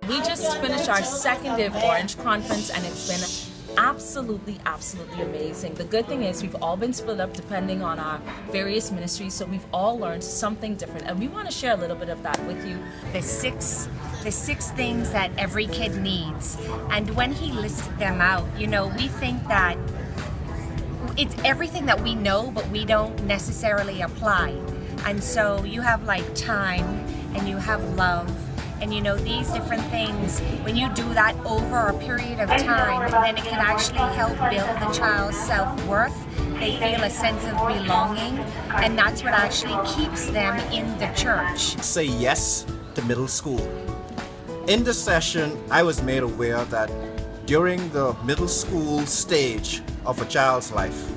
We just finished our second day of Orange Conference and it's been absolutely amazing. The good thing is we've all been split up depending on our various ministries, so we've all learned something different, and we want to share a little bit of that with you. The six things that every kid needs, and when he listed them out, we think that it's everything that we know but we don't necessarily apply. And so you have like time and you have love, and these different things, when you do that over a period of time, then it can actually help build the child's self-worth. They feel a sense of belonging, and that's what actually keeps them in the church. Say yes to middle school. In this session, I was made aware that during the middle school stage of a child's life,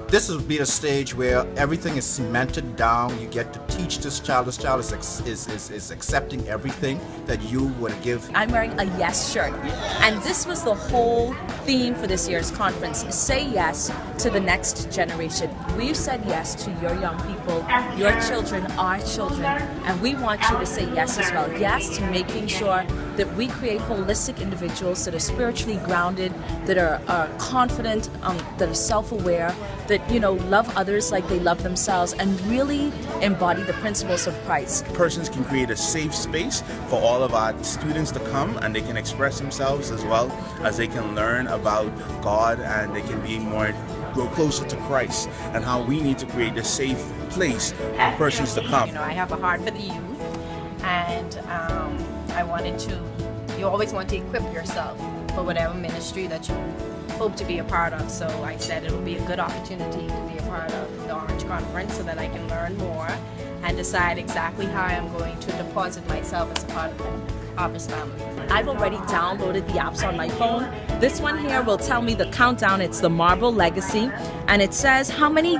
this will be a stage where everything is cemented down. You get to teach this child. This child is accepting everything that you would give. I'm wearing a yes shirt, and this was the whole theme for this year's conference. Say yes to the next generation. We've said yes to your young people, your children, our children, and we want you to say yes as well. Yes to making sure that we create holistic individuals that are spiritually grounded, that are confident, that are self-aware, that love others like they love themselves, and really embody the principles of Christ. Persons can create a safe space for all of our students to come, and they can express themselves as well as they can learn about God, and they can grow closer to Christ, and how we need to create a safe place for persons to come. I have a heart for the youth, and I wanted to, you always want to equip yourself for whatever ministry that you hope to be a part of. So I said it would be a good opportunity to be a part of the Orange Conference so that I can learn more and decide exactly how I'm going to deposit myself as a part of the Harvest family. I've already downloaded the apps on my phone. This one here will tell me the countdown. It's the Marble Legacy, and it says how many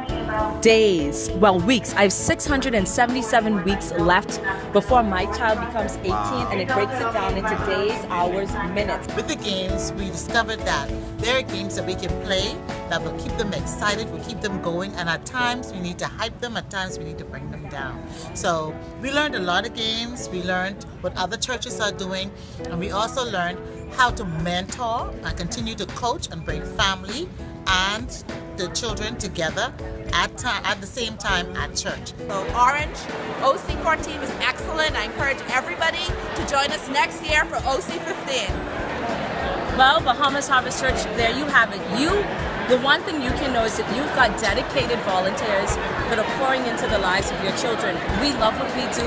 weeks. I have 677 weeks left before my child becomes 18, and it breaks it down into days, hours, minutes. With the games, we discovered that there are games that we can play that will keep them excited, will keep them going, and at times we need to hype them, at times we need to bring them down. So we learned a lot of games, we learned what other churches are doing, and we also learned how to mentor and continue to coach and bring family and the children together at the same time at church. So Orange OC14 was excellent. I encourage everybody to join us next year for OC15. Well, Bahamas Harvest Church, there you have it. The one thing you can know is that you've got dedicated volunteers that are pouring into the lives of your children. We love what we do,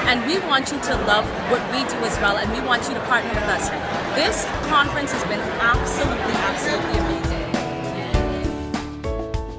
and we want you to love what we do as well, and we want you to partner with us. This conference has been absolutely amazing.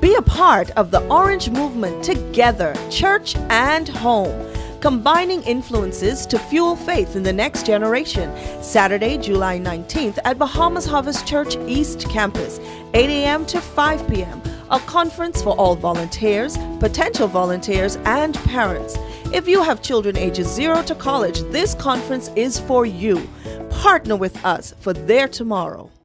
Be a part of the Orange Movement together, church and home. Combining influences to fuel faith in the next generation. Saturday, July 19th at Bahamas Harvest Church East Campus, 8 a.m. to 5 p.m. A conference for all volunteers, potential volunteers, and parents. If you have children ages 0 to college, this conference is for you. Partner with us for their tomorrow.